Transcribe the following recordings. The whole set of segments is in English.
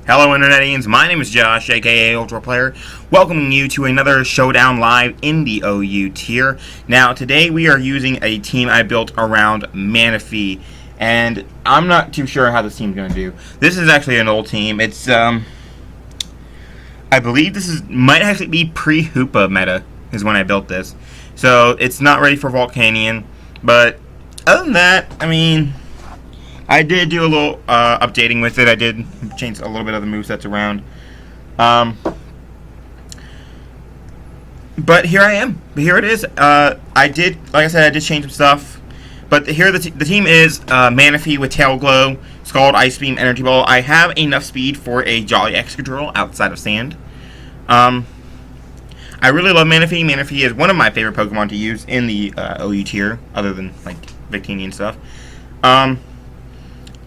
Hello Internetians, my name is Josh, aka Ultra Player, welcoming you to another Showdown Live in the OU tier. Now, today we are using a team I built around Manaphy, and I'm not too sure how this team's going to do. This is actually an old team. It's, I believe might actually be pre-Hoopa meta, is when I built this. So, it's not ready for Volcanion, but other than that, I mean, I did do a little updating with it. I did change a little bit of the movesets around. But here I am. Here it is. Like I said, I did change some stuff. But here the team is Manaphy with Tail Glow, Scald, Ice Beam, Energy Ball. I have enough speed for a Jolly Excadrill outside of Sand. I really love Manaphy. Manaphy is one of my favorite Pokemon to use in the OU tier, other than like Victini and stuff.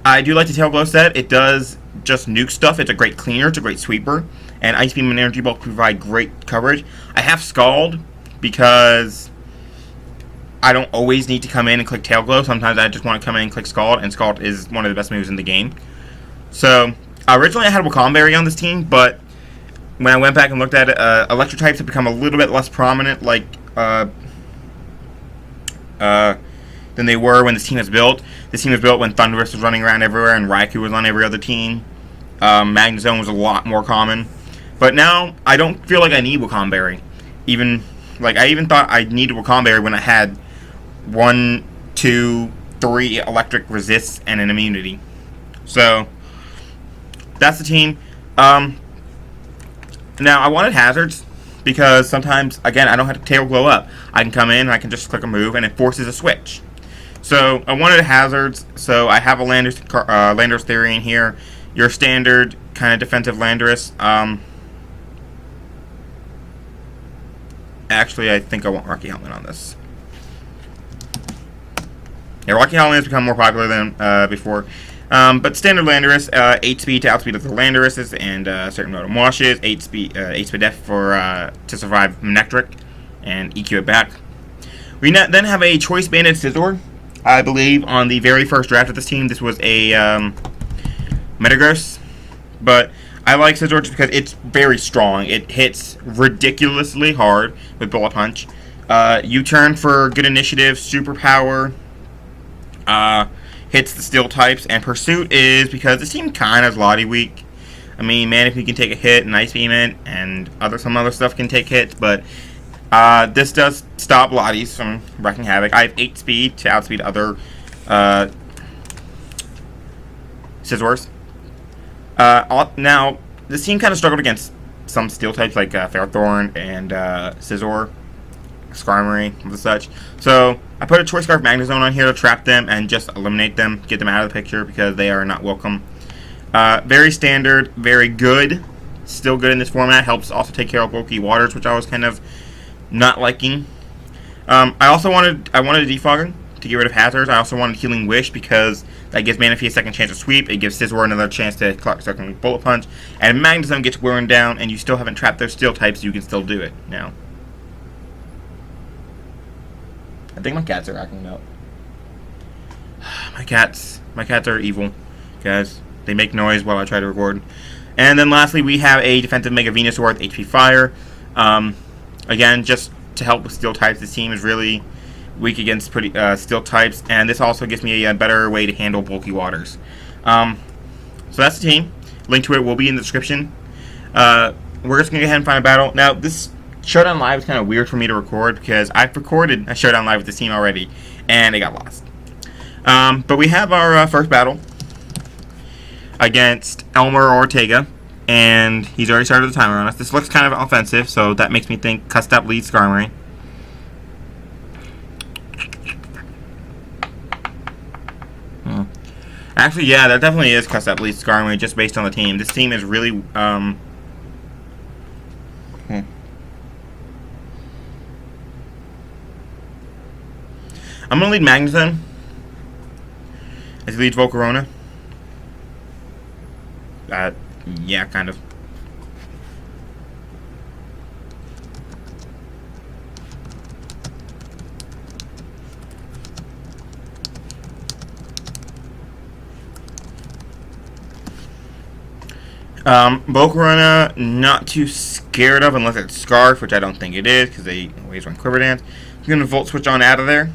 I do like the Tail Glow set. It does just nuke stuff. It's a great cleaner. It's a great sweeper. And Ice Beam and Energy Ball provide great coverage. I have Scald because I don't always need to come in and click Tail Glow. Sometimes I just want to come in and click Scald, and Scald is one of the best moves in the game. So, originally I had Wakandberry on this team, but when I went back and looked at it, electric types have become a little bit less prominent, like, than they were when this team was built. This team was built when Thundurus was running around everywhere and Raikou was on every other team. Magnezone was a lot more common. But now, I don't feel like I need Wakandberry. I even thought I needed Wakandberry when I had 1, 2, 3 electric resists and an immunity. So, that's the team. Now, I wanted hazards because sometimes, again, I don't have to Tail Glow up. I can come in and I can just click a move and it forces a switch. So, I wanted hazards, so I have a Landorus Therian here. Your standard kind of defensive Landorus. Actually, I think I want Rocky Helmet on this. Yeah, Rocky Helmet has become more popular than before. But standard Landorus, 8 speed to outspeed other Landoruses and certain Rotom Washes, 8 speed def to survive Manectric and EQ it back. We then have a Choice Banded Scizor. I believe on the very first draft of this team, this was a Metagross. But I like Scizor just because it's very strong. It hits ridiculously hard with Bullet Punch. U-turn for good initiative, superpower. Hits the Steel types, and Pursuit is because this team kind of is Lottie weak. I mean, Manaphy can take a hit, and Ice Beam it, and some other stuff can take hits, but this does stop Lotties from wrecking havoc. I have 8 speed to outspeed other Scizors. Now, this team kind of struggled against some Steel types like Ferrothorn and Scizor, Skarmory, and such. So, I put a Choice Scarf Magnezone on here to trap them and just eliminate them, get them out of the picture because they are not welcome. Very standard, very good. Still good in this format. Helps also take care of bulky waters, which I was kind of not liking. I wanted a Defogger to get rid of hazards. I also wanted Healing Wish because that gives Manaphy a second chance to sweep. It gives Scizor another chance to second Bullet Punch. And Magnezone gets worn down and you still haven't trapped their Steel types, you can still do it now. I think my cats are acting up. My cats are evil, guys. They make noise while I try to record. And then lastly, we have a defensive Mega Venusaur with HP Fire. Again, just to help with Steel types, this team is really weak against Steel types, and this also gives me a better way to handle bulky waters. So that's the team. Link to it will be in the description. We're just going to go ahead and find a battle. Now, this Showdown Live is kind of weird for me to record because I've recorded a Showdown Live with this team already, and it got lost. But we have our first battle against Elmer Ortega, and he's already started the timer on us. This looks kind of offensive, so that makes me think Cussed Up leads Skarmory. Actually, yeah, that definitely is Cussed Up leads Skarmory just based on the team. This team is really, I'm going to lead Magnezone as he leads Volcarona. Yeah, kind of. Bokaruna, not too scared of unless it's Scarf, which I don't think it is because they always run Quiver Dance. I'm going to Volt Switch on out of there.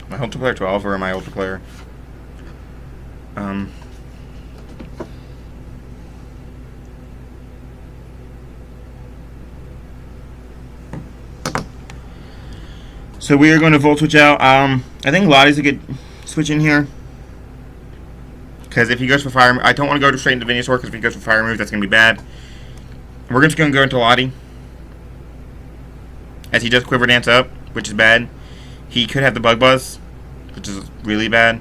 Am I Ultra Player 12 or am I Ultra Player? So we are going to Volt Switch out. I think Lottie's a good switch in here. Because if he goes for Fire... I don't want to go straight into Venusaur, because if he goes for Fire moves, that's going to be bad. We're just going to go into Lottie. As he does Quiver Dance up, which is bad. He could have the Bug Buzz, which is really bad.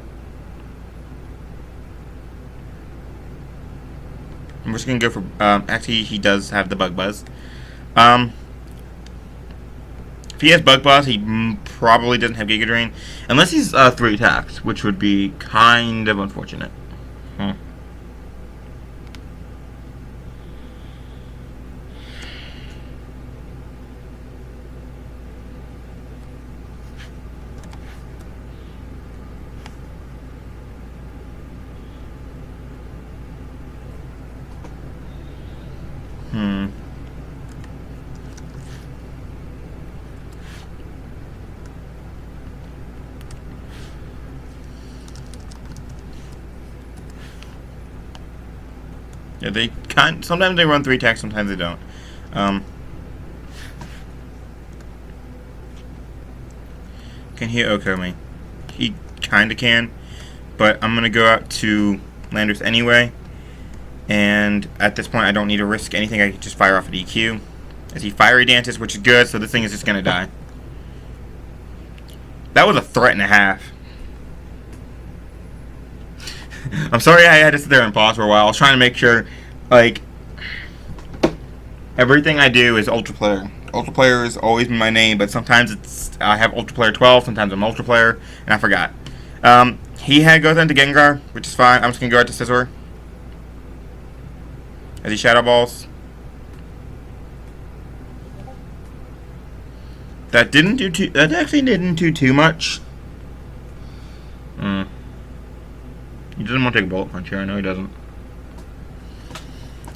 I'm just going to go for... actually, he does have the Bug Buzz. If he has Bug Buzz, he probably doesn't have Giga Drain. Unless he's 3 attacks, which would be kind of unfortunate. Yeah, they sometimes they run 3 attacks, sometimes they don't. Can he OHKO me? He kinda can, but I'm gonna go out to Landorus anyway. And at this point, I don't need to risk anything. I can just fire off an EQ. As he Fiery Dances, which is good, so this thing is just gonna die. That was a threat and a half. I'm sorry I had to sit there and pause for a while. I was trying to make sure, like, everything I do is Ultra Player. Ultra Player has always been my name, but sometimes I have Ultra Player 12, sometimes I'm Ultra Player, and I forgot. He goes into Gengar, which is fine. I'm just going to go out to Scizor. As he Shadow Balls. That actually didn't do too much. He doesn't want to take a Bullet Punch here. I know he doesn't.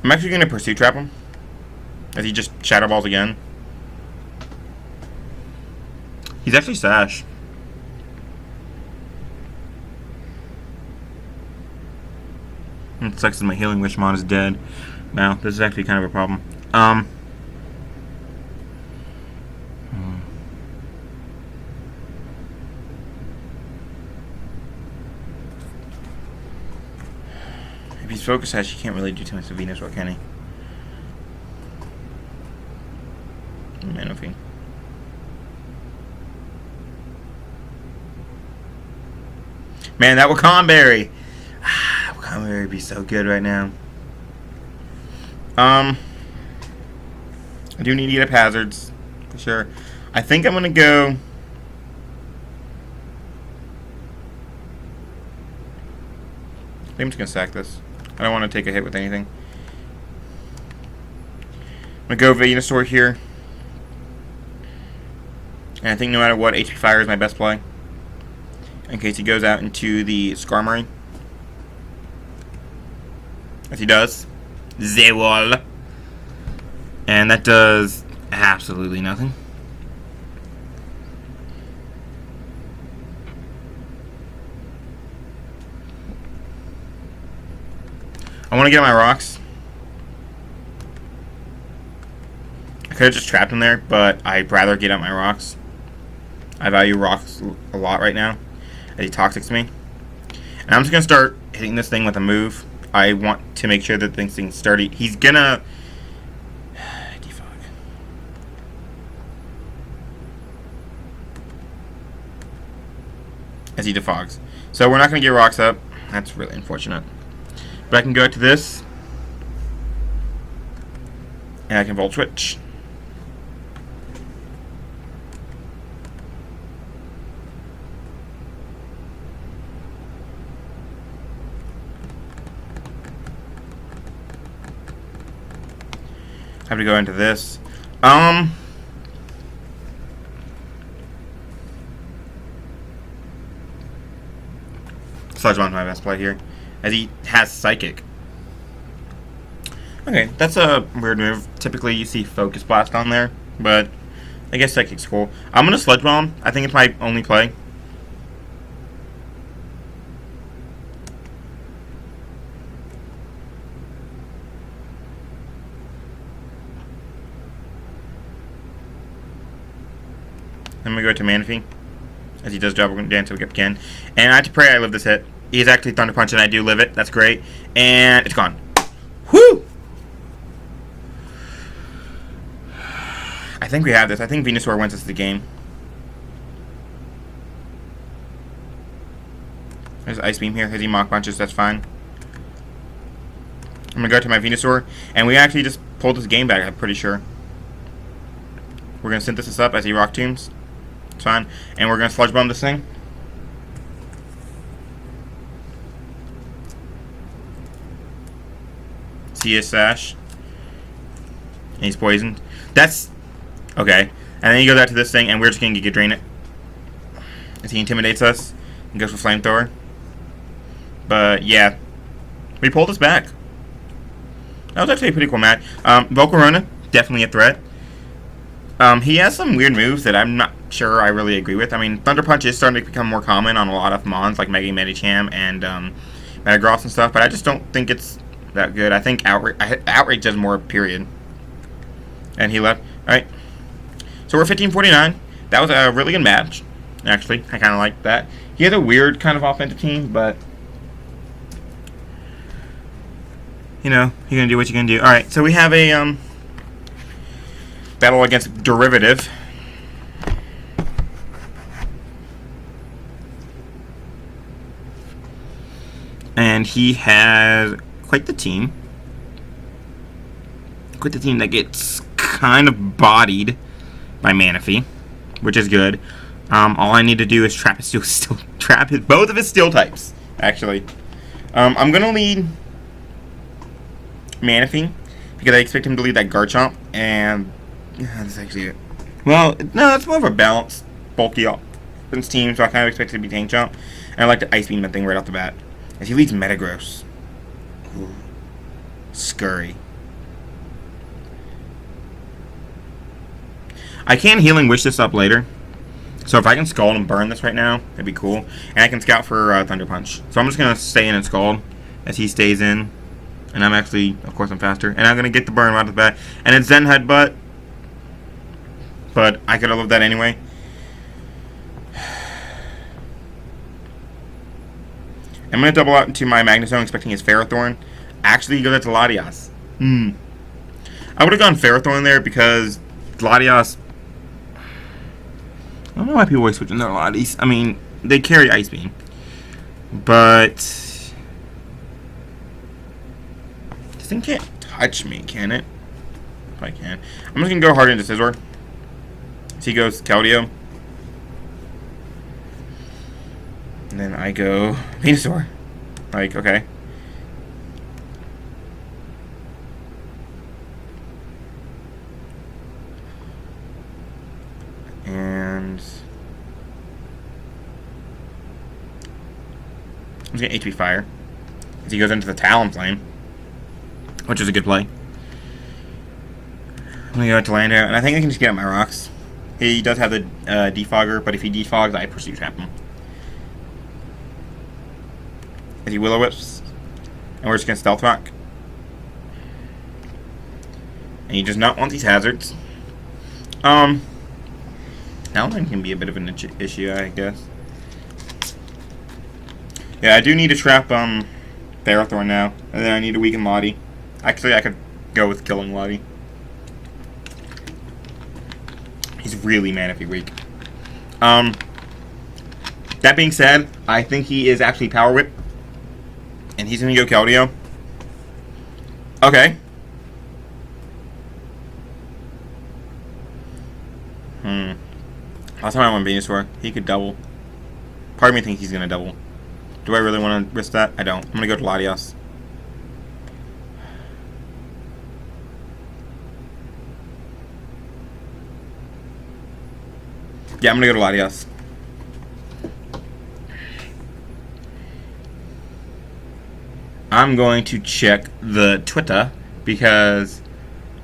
I'm actually going to Pursuit Trap him. As he just Shadow Balls again. He's actually Sash. It sucks that my Healing Wish mod is dead. Now, this is actually kind of a problem. If he's Focus Sash, he can't really do too much to Venusaur, can he? Manaphy. Man, that Wakanberry! Wakanberry would be so good right now. I do need to get up Hazards, for sure. I think I'm gonna go... I think I'm just gonna sack this. I don't want to take a hit with anything. I'm going to go Venusaur here. And I think no matter what, HP Fire is my best play. In case he goes out into the Skarmory. As he does. Zewol. And that does absolutely nothing. I want to get my rocks. I could have just trapped him there, but I'd rather get out my rocks. I value rocks a lot right now, as he Toxics me. And I'm just going to start hitting this thing with a move. I want to make sure that this thing's sturdy. He's going to... defog. As he defogs. So we're not going to get rocks up. That's really unfortunate. But I can go to this, and I can Volt Switch. I have to go into this. Sludge Bomb's my best play here, as he has Psychic. Okay, that's a weird move. Typically, you see Focus Blast on there, but I guess Psychic's cool. I'm gonna Sludge Bomb. I think it's my only play. I'm gonna go to Manaphy, as he does Double Dance again. And I have to pray I live this hit. He's actually Thunder Punch, and I do live it. That's great. And it's gone. Whoo! I think we have this. I think Venusaur wins us the game. There's Ice Beam here. Has he Mach Punches? That's fine. I'm gonna go to my Venusaur, and we actually just pulled this game back, I'm pretty sure. We're gonna Synthesis up as he Rock Tombs. It's fine. And we're gonna Sludge Bomb this thing. See his Sash. And he's poisoned. That's okay. And then he goes out to this thing, and we're just gonna Giga Drain it. As he intimidates us and goes for Flamethrower. But yeah, we pulled this back. That was actually a pretty cool match. Volcarona, definitely a threat. He has some weird moves that I'm not sure I really agree with. I mean, Thunder Punch is starting to become more common on a lot of Mons, like Mega Medicham and Metagross and stuff, but I just don't think it's that good. I think Outrage does more, period. And he left. Alright. So we're 15-49. That was a really good match, actually. I kind of like that. He has a weird kind of offensive team, but you know, you're going to do what you're going to do. Alright, so we have a battle against Derivative. And he has quite the team. Quite the team that gets kind of bodied by Manaphy, which is good. All I need to do is trap both of his Steel types, actually. I'm going to lead Manaphy because I expect him to lead that Garchomp, and that's actually it. Well, no, it's more of a balanced, bulky offense team, so I kind of expect it to be Tank Chomp. And I like to Ice Beam that thing right off the bat. As he leads Metagross. Ooh. Scurry. I can Healing Wish this up later. So if I can Scald and burn this right now, that'd be cool. And I can Scout for Thunder Punch. So I'm just going to stay in and Scald as he stays in. And I'm actually, of course, I'm faster. And I'm going to get the burn right off the bat. And it's Zen Headbutt. But I could have loved that anyway. I'm going to double out into my Magnezone, expecting his Ferrothorn. Actually, he goes out to Latias. I would have gone Ferrothorn there because Latias, I don't know why people always switching their Latias. I mean, they carry Ice Beam. But this thing can't touch me, can it? If I can. I'm just going to go hard into Scizor. So he goes Keldeo. And then I go Venusaur. Like, okay. And I'm just going to HP Fire. As he goes into the Talonflame, which is a good play. I'm going to go into Lando, and I think I can just get out my rocks. He does have the Defogger, but if he defogs, I Pursue Trap him. As he Will-O-Wisps, and we're just going to Stealth Rock. And he does not want these hazards. Allen can be a bit of an issue, I guess. Yeah, I do need to trap Ferrothorn now, and then I need to weaken Lottie. Actually, I could go with killing Lottie. He's really Manaphy weak. That being said, I think he is actually Power Whip. And he's going to go Keldeo. Okay. Last time I went Venusaur, he could double. Part of me thinks he's going to double. Do I really want to risk that? I don't. I'm going to go to Latias. Yeah, I'm going to go to Latias. I'm going to check the Twitter because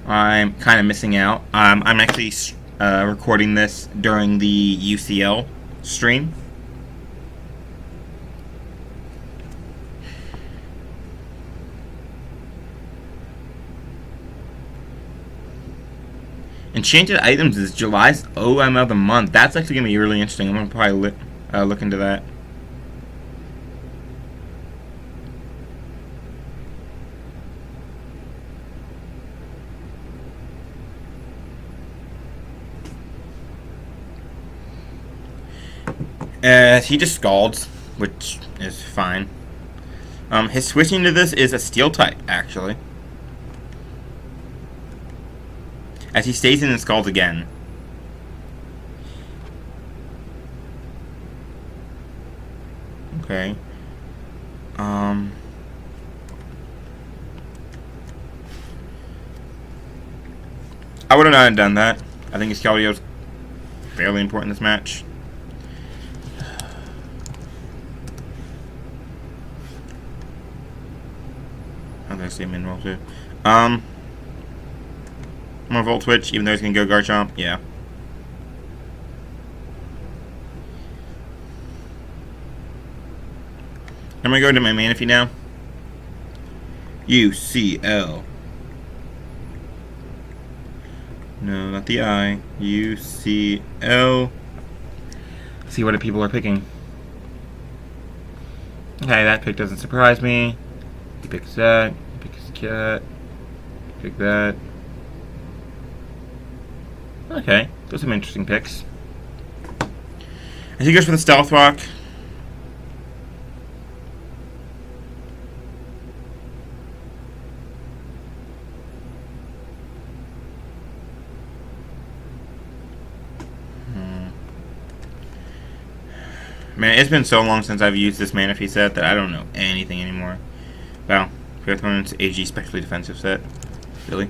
I'm kind of missing out. I'm actually recording this during the UCL stream. Enchanted items is July's OM of the month. That's actually going to be really interesting. I'm going to probably look into that. He just scalds, which is fine. His switching to this is a steel type, actually. As he stays in and scalds again. Okay. I would have not done that. I think his Keldeo is fairly important in this match. I'm gonna say min roll too. I'm gonna Volt Switch, even though he's gonna go Garchomp. Yeah. I'm gonna go to my Manaphy now. UCL. No, not the I. UCL. See what people are picking. Okay, that pick doesn't surprise me. He picks that. He picks Cat. Pick that. Okay, those are some interesting picks. As he goes for the Stealth Rock. Man, it's been so long since I've used this Manaphy set that I don't know anything anymore. Wow, fifth one, it's AG Specially Defensive set. Really?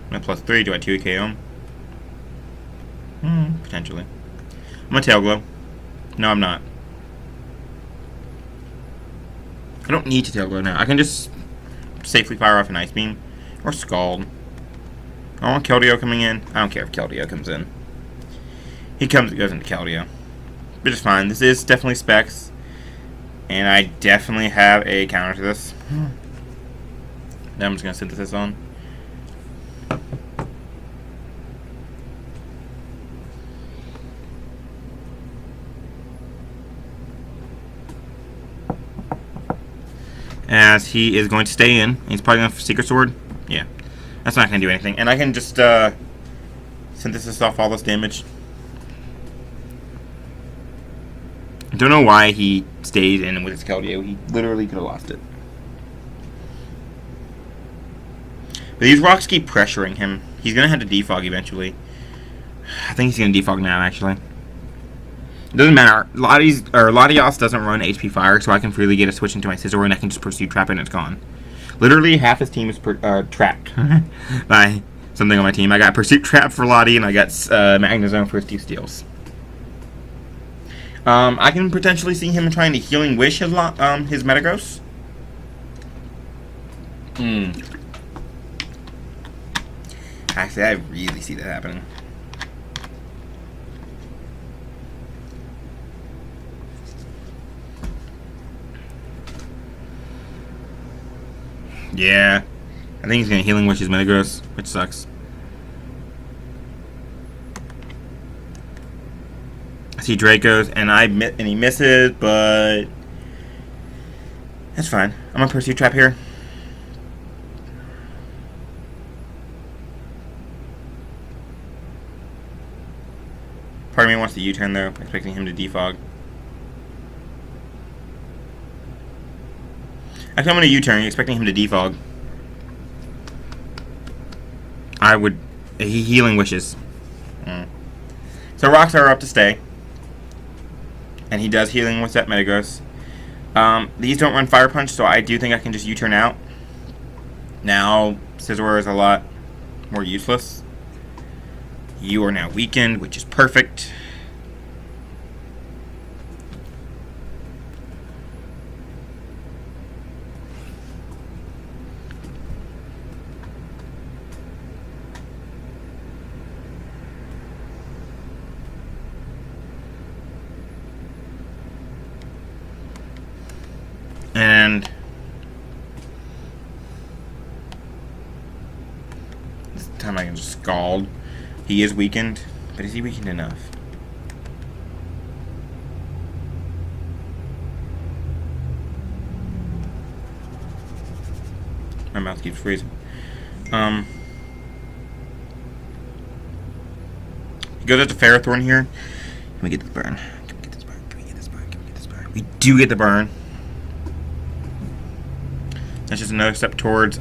I'm at +3, do I 2 KO him? Potentially. I'm gonna Tail Glow. No, I'm not. I don't need to Tail Glow now. I can just safely fire off an Ice Beam. Or Scald. I want Keldeo coming in. I don't care if Keldeo comes in. He goes into Keldeo. But it's fine. This is definitely Specs. And I definitely have a counter to this. Then I'm just going to Synthesis on. As he is going to stay in. He's probably going to Secret Sword. Yeah. That's not going to do anything. And I can just Synthesis off all this damage. I don't know why he stayed in with his Keldeo. He literally could have lost it. But these rocks keep pressuring him. He's going to have to defog eventually. I think he's going to defog now, actually. It doesn't matter. Latios doesn't run HP Fire, so I can freely get a switch into my Scizor and I can just Pursuit Trap and it's gone. Literally, half his team is trapped by something on my team. I got Pursuit Trap for Lottie, and I got Magnezone for his 2 steals. I can potentially see him trying to Healing Wish his Metagross. Actually, I really see that happening. Yeah. I think he's going to Healing Wish his Metagross, which sucks. I see Draco's, and he misses, but that's fine. I'm going to Pursuit Trap here. Part of me wants to U-turn, though, expecting him to defog. Actually, I'm going to U-turn, expecting him to defog. I would... He Healing Wishes. So rocks are up to stay. And he does Healing Wish that Metagross. These don't run Fire Punch, so I do think I can just U-turn out. Now, Scizor is a lot more useless. You are now weakened, which is perfect. This time I can just Scald. He is weakened, but is he weakened enough? My mouth keeps freezing. He goes up to Ferrothorn here. Can we get this burn? Can we get this burn? Can we get this burn? Can we get this burn? We do get the burn. That's just another step towards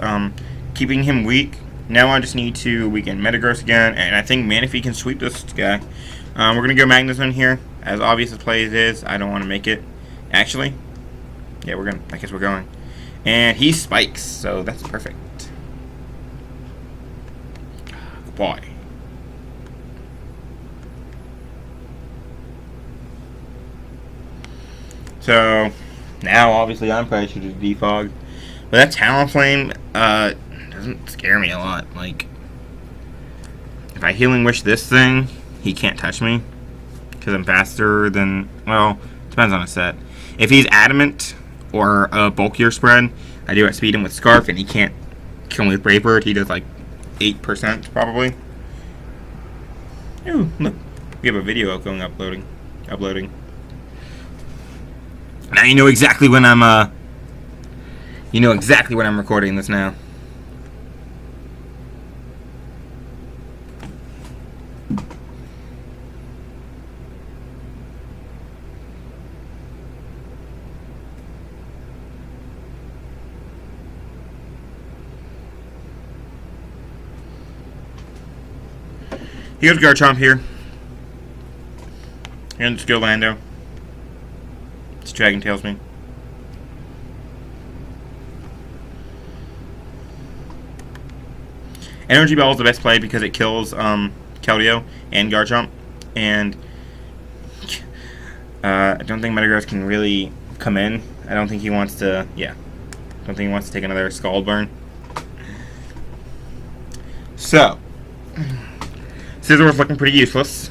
keeping him weak. Now I just need to weaken Metagross again, and I think Manaphy can sweep this guy. We're going to go Magnezone here. As obvious as play as it is, I don't want to make it. Actually, yeah, I guess we're going. And he spikes, so that's perfect. Good boy. So, now obviously I'm probably should just defog. But that Talonflame doesn't scare me a lot. Like, if I Healing Wish this thing, he can't touch me. Because I'm faster than, well, depends on a set. If he's Adamant or a bulkier spread, I do outspeed him with Scarf and he can't kill me with Brave Bird. He does like 8% probably. Ooh, look. We have a video going uploading. Now you know exactly when I'm recording this now. He goes Garchomp here. And just go Lando. This Dragon Tails me. Energy Ball is the best play because it kills Keldeo and Garchomp. And I don't think Metagross can really come in. I don't think he wants to, I don't think he wants to take another Scald Burn. So, Scizor's looking pretty useless.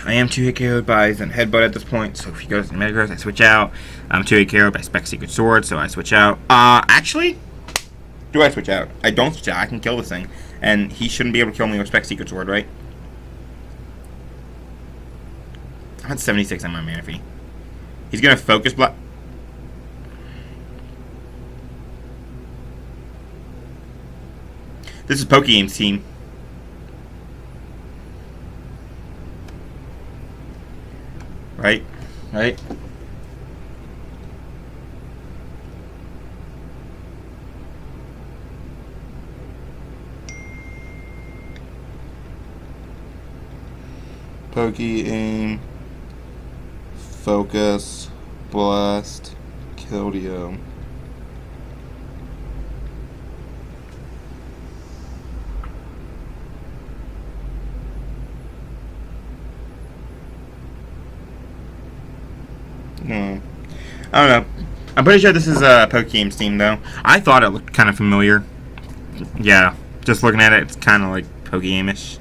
I am 2-hit KO'd by Zen Headbutt at this point, so if he goes to Metagross, I switch out. I'm 2-hit KO'd by Spec Secret Sword, so I switch out. Actually, do I switch out? I don't switch out. I can kill this thing, and he shouldn't be able to kill me with Spec Secret Sword, right? I'm at 76 on my Manaphy. He's gonna Focus Blast. This is Pokegame's team. Right? Poke-Aim, Focus, Blast, Keldeo. No. I don't know. I'm pretty sure this is a Pokegame's team, though. I thought it looked kind of familiar. Yeah, just looking at it, it's kind of like Pokegame-ish.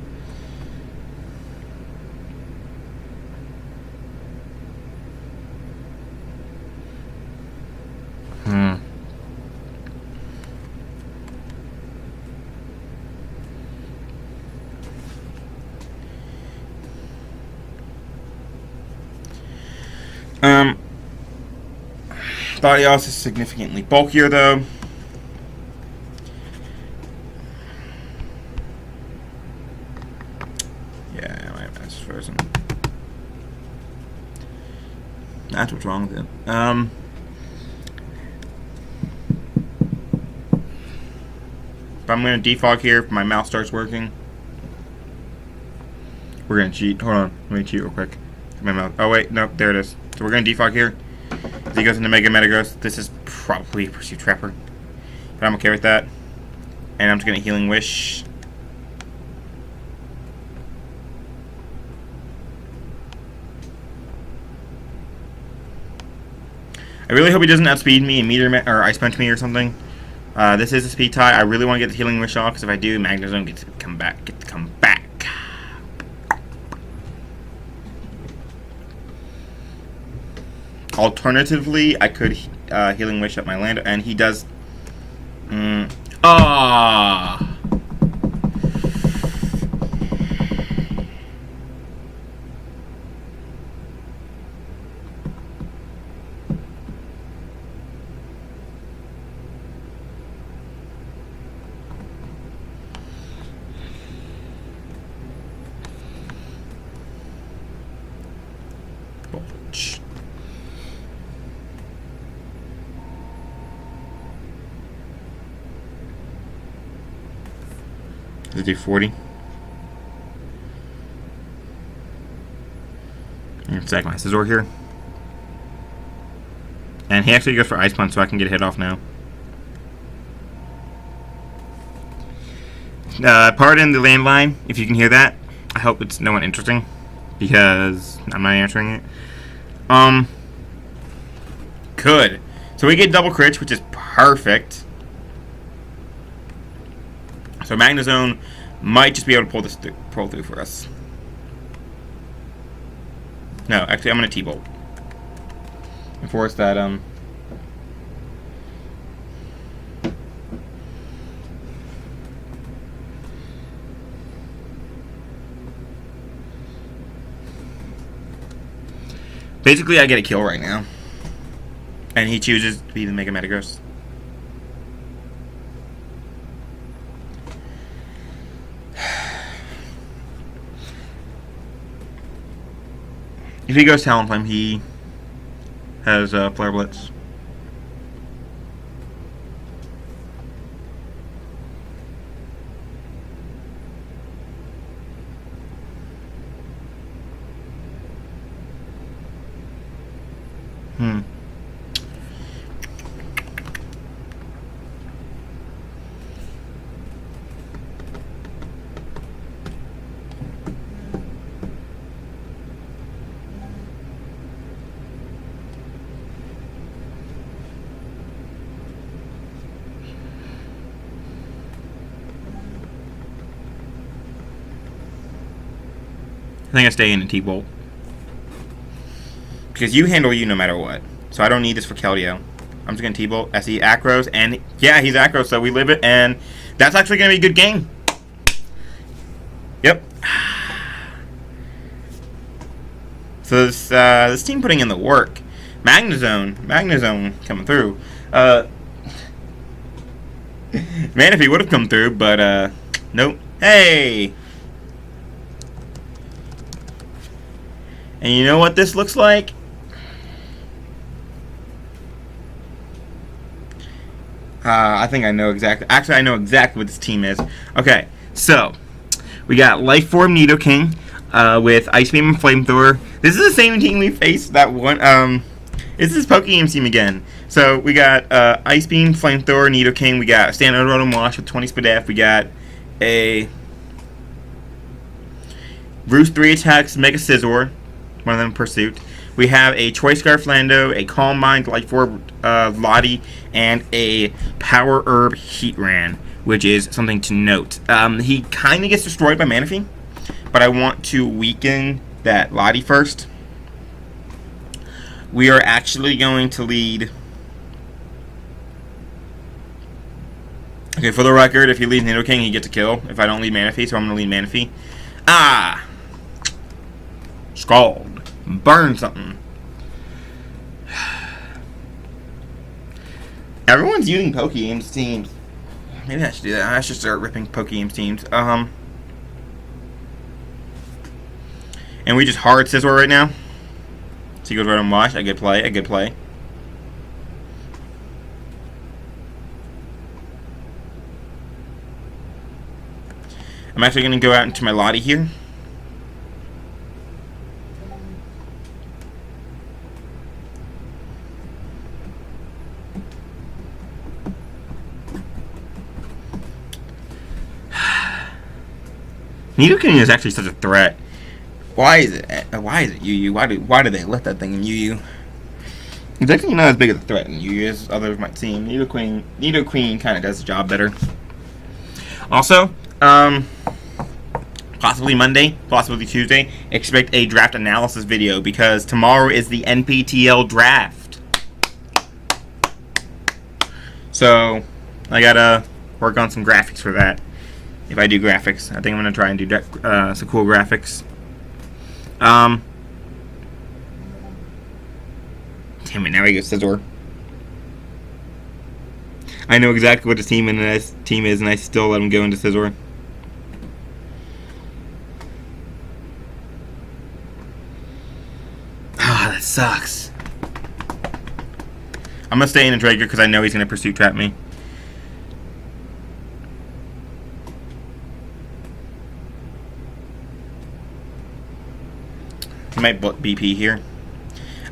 Latios is significantly bulkier, though. Yeah, my mouse is frozen. That's what's wrong with it. If I'm going to defog here, if my mouse starts working. We're going to cheat. Hold on. Let me cheat real quick. My mouse. Oh, wait. Nope. There it is. So we're going to defog here. If he goes into Mega Metagross, this is probably a Pursuit Trapper. But I'm okay with that. And I'm just going to Healing Wish. I really hope he doesn't outspeed me and or Ice Punch me or something. This is a speed tie. I really want to get the Healing Wish off, because if I do, Magnezone gets to come back. Alternatively, I could Healing Wish up my land, and he does. Ah. Does it do 40? And sack my Scizor here. And he actually goes for Ice Punch, so I can get a hit off now. Pardon the landline, if you can hear that. I hope it's no one interesting, because I'm not answering it. Good. So we get double crits, which is perfect. So Magnezone might just be able to pull through for us. No, actually, I'm going to T-Bolt. And force that, basically, I get a kill right now. And he chooses to be the Mega Metagross. If he goes Talonflame, he has Flare Blitz. I think I stay in a T-Bolt. Because you handle you no matter what. So I don't need this for Keldeo. I'm just going to T-Bolt. I see Acros, and yeah, he's Acros, so we live it, and that's actually going to be a good game. Yep. So this team putting in the work. Magnezone coming through. Manaphy would have come through, but nope. Hey! And you know what this looks like? I think I know exactly. Actually, I know exactly what this team is. Okay, so we got Life Form Nidoking with Ice Beam and Flamethrower. This is the same team we faced that one. This is Pokegame's team again. So we got Ice Beam, Flamethrower, Nidoking. We got Standard Rotom Wash with 20 Spadef. We got a Roost 3 attacks, Mega Scizor. One of them Pursuit. We have a Choice Scarf Lando, a Calm Mind, Life Orb Lottie, and a Power Herb Heatran, which is something to note. He kind of gets destroyed by Manaphy, but I want to weaken that Lottie first. We are actually going to lead. Okay, for the record, if he leads Nidoking, he gets a kill. If I don't lead Manaphy, so I'm going to lead Manaphy. Ah! Scald. Burn something. Everyone's using Pokegame's teams. Maybe I should do that. I should start ripping Pokegame's teams. And we just hard Scizor right now. So he goes right on Wash. A good play. A good play. I'm actually going to go out into my Lottie here. Nidoking is actually such a threat. Why is it UU? Why do they let that thing in UU? It's actually not as big of a threat in UU as others might seem. Nidoqueen kind of does the job better. Also, possibly Monday, possibly Tuesday, expect a draft analysis video because tomorrow is the NPTL draft. So I gotta work on some graphics for that. If I do graphics, I think I'm gonna try and do some cool graphics. Damn it! Now we go Scizor. I know exactly what his team is, and I still let him go into Scizor. Ah, that sucks. I'm gonna stay in a Drager because I know he's gonna pursuit trap me. He might BP here.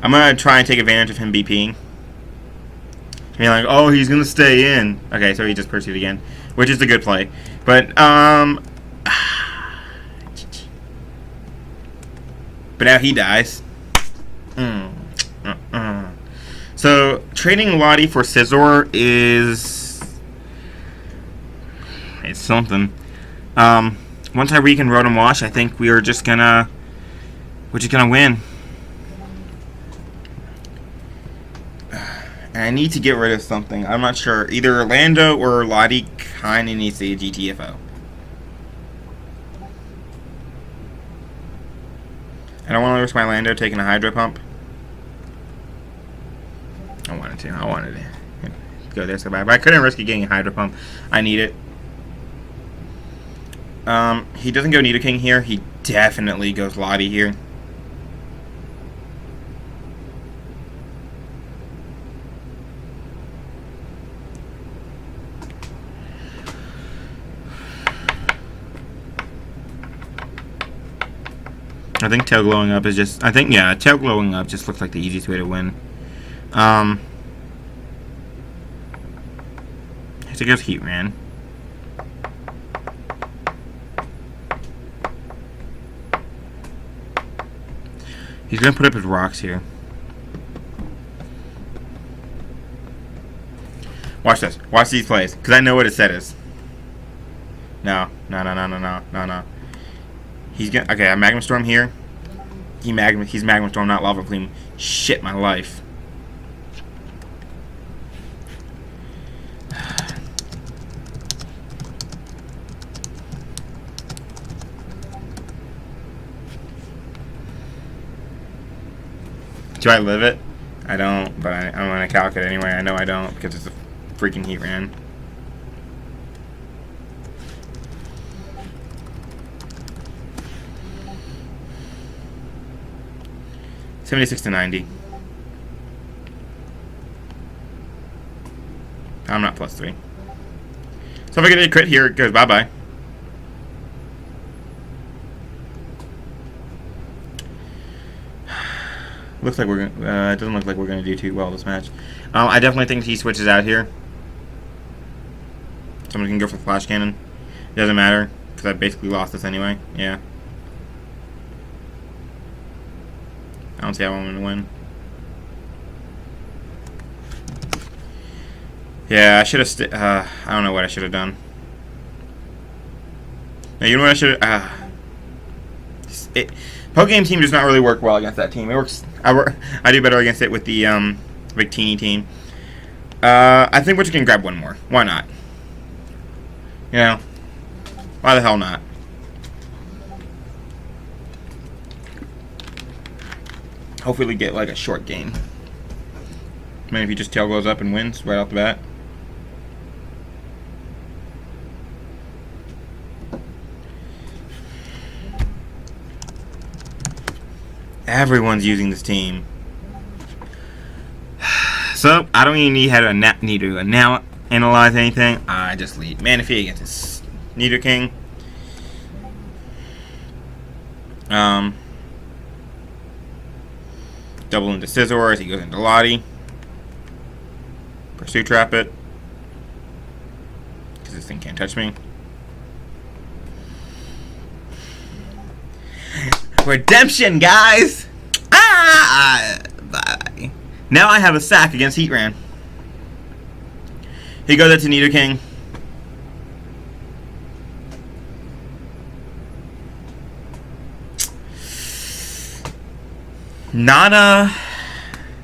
I'm gonna try and take advantage of him BPing. Being like, oh, he's gonna stay in. Okay, so he just pursued again, which is a good play. But but now he dies. So trading Lottie for Scizor is it's something. Once Tyreek and Rotom Wash, I think we're just gonna win. And I need to get rid of something. I'm not sure. Either Orlando or Lottie kind of needs to be a GTFO. I don't want to risk my Lando taking a Hydro Pump. I wanted to go there so bad. But I couldn't risk it getting a Hydro Pump. I need it. He doesn't go Nidoking here. He definitely goes Lottie here. I think tail glowing up is just... tail glowing up just looks like the easiest way to win. I think it goes Heatran. He's going to put up his rocks here. Watch this. Watch these plays. Because I know what his set is. No. He's gonna... Okay, I Magma Storm here. He's Magma Storm, not Lava Plume. Shit, my life. Do I live it? I don't, but I'm gonna calc it anyway. I know I don't because it's a freaking Heatran. $76 to $90. I'm not +3. So if I get a crit here, it goes bye-bye. Looks like we're gonna. It doesn't look like we're gonna do too well this match. I definitely think he switches out here. Someone can go for the Flash Cannon. It doesn't matter because I basically lost this anyway. Yeah. I don't see how I'm going to win. Yeah, I should have... I don't know what I should have done. Now, you know what I should have... Pokegame team does not really work well against that team. It works... I do better against it with the Victini team. I think we're just going to grab one more. Why not? You know? Why the hell not? Hopefully we get like a short game. I mean, if he just tail goes up and wins right off the bat. Everyone's using this team. So, I don't even need to now analyze anything. I just lead Manaphy against this Nidoking. Double into Scizor as he goes into Lottie. Pursue trap it. Because this thing can't touch me. Redemption, guys! Bye. Now I have a sack against Heatran. He goes up to Nidoking. Not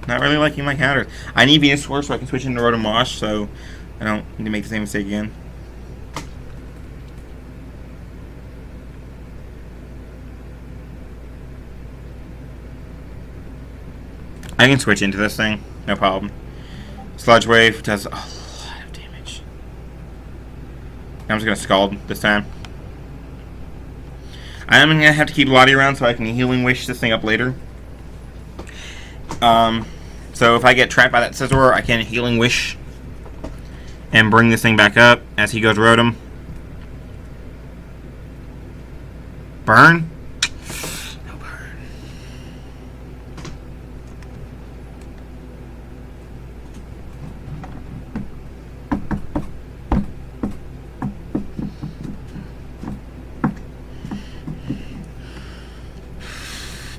not really liking my counters. I need Venusaur so I can switch into Rotom Wash, so I don't need to make the same mistake again. I can switch into this thing, no problem. Sludge Wave does a lot of damage. I'm just gonna Scald this time. I am gonna have to keep Lottie around so I can Healing Wish this thing up later. So if I get trapped by that Scizor, I can Healing Wish and bring this thing back up as he goes Rotom. Burn? No burn.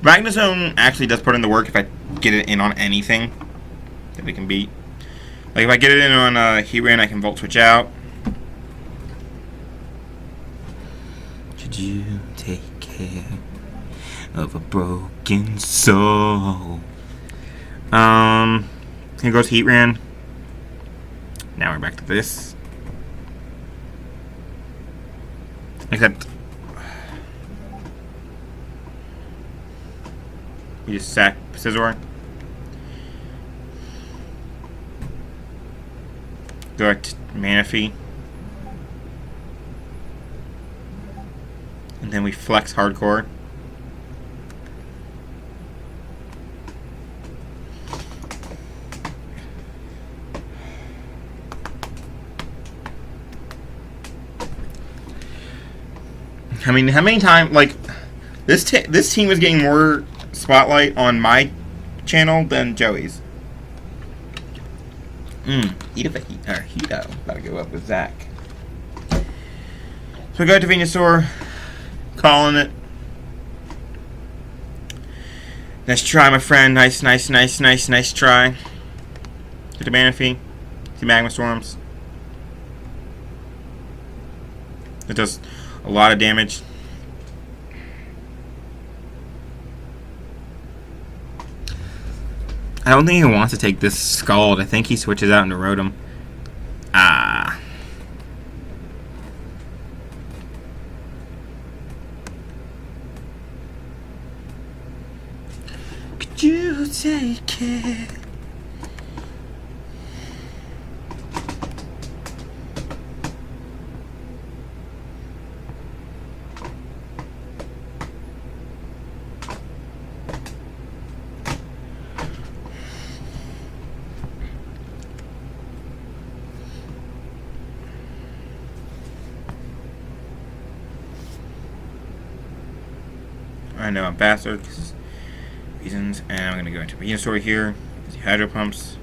Magnezone actually does put in the work if I get it in on anything that we can beat. Like if I get it in on Heatran, I can Volt Switch out. Should you take care of a broken soul? Here goes Heatran. Now we're back to this. Except we just sack Scizor. Go to Manaphy. And then we flex Hardcore. I mean, how many times, like, this team is getting more spotlight on my channel than Joey's. Hito. Gotta go up with Zach. So we go to Venusaur. Calling it. Nice try, my friend. Nice try. Get the Manaphy. The Magma Storms. It does a lot of damage. I don't think he wants to take this Scald. I think he switches out into Rotom. Could you take it? I know I'm faster because reasons, and I'm gonna go into Venusaur here. The Hydro Pumps.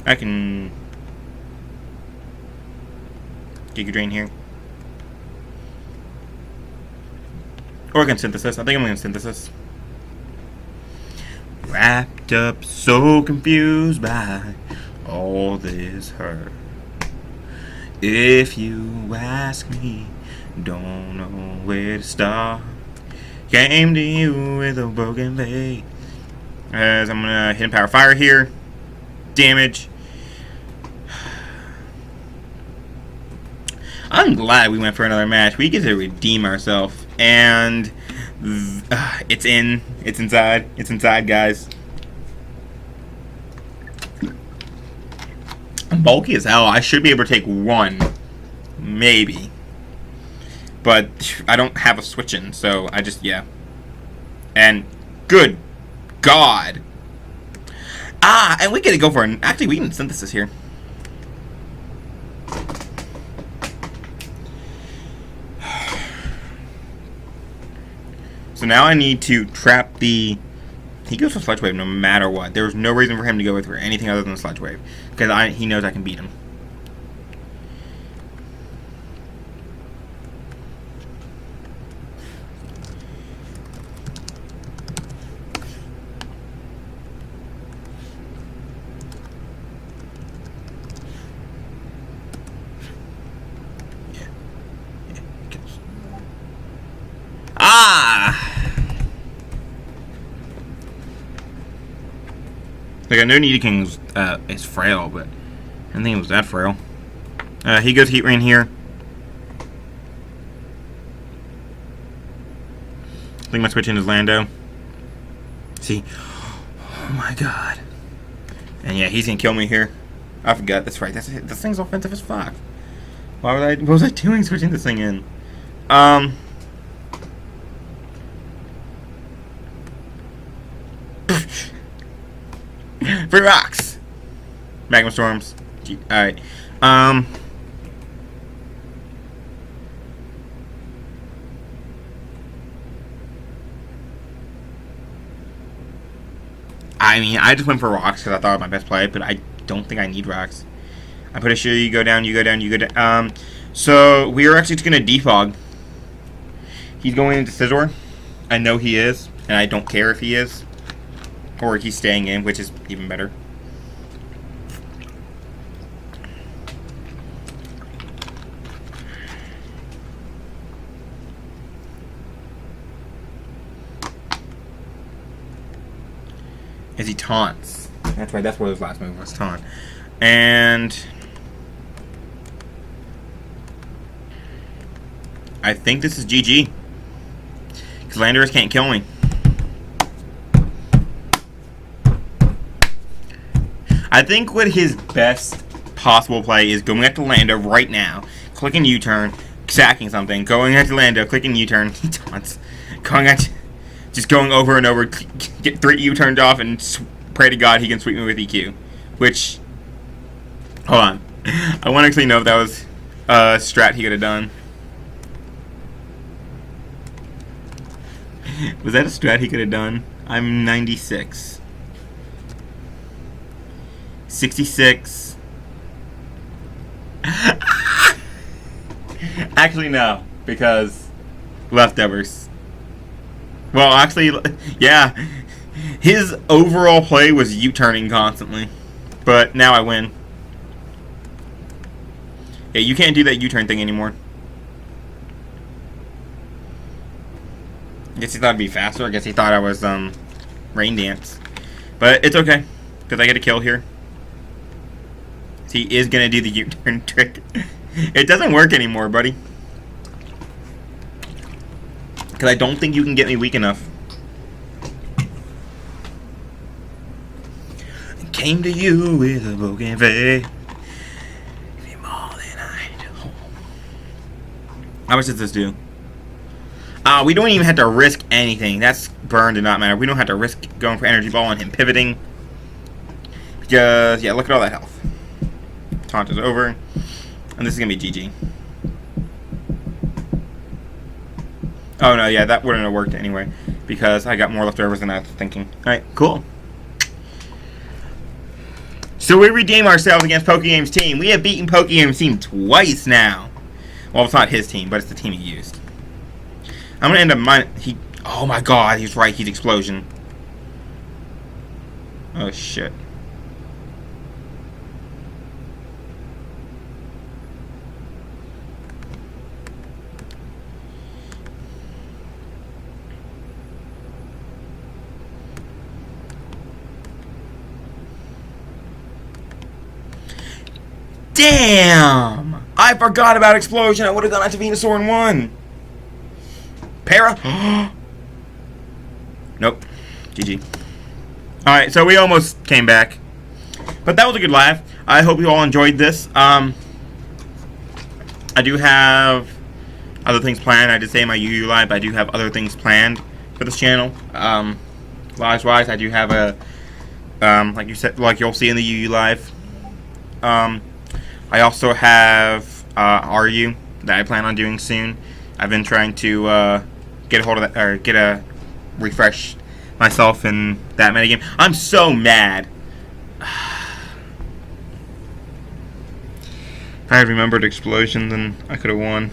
I can Giga Drain here, or I can Synthesis. I think I'm gonna Synthesis. Wrapped up, so confused by all this hurt. If you ask me, don't know where to start. Came to you with a broken faith. As I'm gonna hit Power Fire here. Damage. I'm glad we went for another match. We get to redeem ourselves. And it's inside. It's inside, guys. I'm bulky as hell. I should be able to take one. Maybe. But I don't have a switch in, so I just, yeah. And good God. And we get to go for an, actually we can Synthesis here. So now I need to trap the... He goes for Sludge Wave no matter what. There's no reason for him to go for anything other than Sludge Wave. Because he knows I can beat him. Like, I know Needy King is frail, but I didn't think it was that frail. He goes Heat Rain here. I think my switch in is Lando. See? Oh my god. And yeah, he's gonna kill me here. I forgot, that's right. This thing's offensive as fuck. What was I doing switching this thing in? Free rocks! Magma Storms. Alright. I mean, I just went for rocks because I thought it was my best play, but I don't think I need rocks. I'm pretty sure you go down, you go down, you go down. So we are actually just going to defog. He's going into Scizor. I know he is, and I don't care if he is. Or he's staying in, which is even better. As he taunts. That's right, that's what his last move was, taunt. And I think this is GG. Because Landorus can't kill me. I think what his best possible play is going after Lando right now, clicking U-turn, sacking something, going after Lando, clicking U-turn, he taunts, going at, just going over and over, get 3 U-turned off, and pray to God he can sweep me with EQ. Which, hold on, I want to actually know if that was a strat he could have done. Was that a strat he could have done? I'm 96. 66. Actually, no, because leftovers. Well, actually, yeah. His overall play was U-turning constantly. But now I win. Yeah, you can't do that U-turn thing anymore. I guess he thought it'd be faster. I guess he thought I was, Rain Dance. But it's okay, because I get a kill here. He is going to do the U-turn trick. It doesn't work anymore, buddy. Because I don't think you can get me weak enough. Came to you with a broken face. How much does this do? We don't even have to risk anything. That's burn did not matter. We don't have to risk going for energy ball and him pivoting. Because, yeah, look at all that health. Taunt is over. And this is going to be GG. Oh, no, yeah, that wouldn't have worked anyway. Because I got more leftovers than I was thinking. Alright, cool. So we redeem ourselves against Pokegame's team. We have beaten Pokegame's team twice now. Well, it's not his team, but it's the team he used. I'm going to end up oh my god, he's right. He's Explosion. Oh, shit. Damn! I forgot about Explosion. I would have gone out to Venusaur and won. Para? Nope. GG. Alright, so we almost came back. But that was a good laugh. I hope you all enjoyed this. I do have other things planned. I did say in my UU Live, but I do have other things planned for this channel. Lives-wise, I do have a, like you said, like you'll see in the UU Live. I also have RU that I plan on doing soon. I've been trying to get a hold of that, or get a refresh myself in that metagame. I'm so mad. If I had remembered Explosion, then I could have won.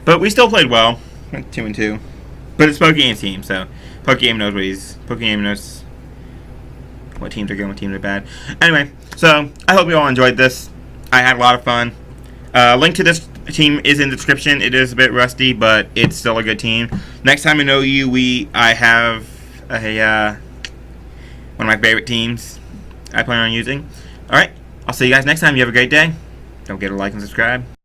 But we still played well. Went 2-2. But it's Pokegame's team, so Pokegame knows Pokegame knows what teams are good, what teams are bad. Anyway, so I hope you all enjoyed this. I had a lot of fun. Link to this team is in the description. It is a bit rusty, but it's still a good team. Next time I know you, I have one of my favorite teams I plan on using. Alright, I'll see you guys next time. You have a great day. Don't forget to like and subscribe.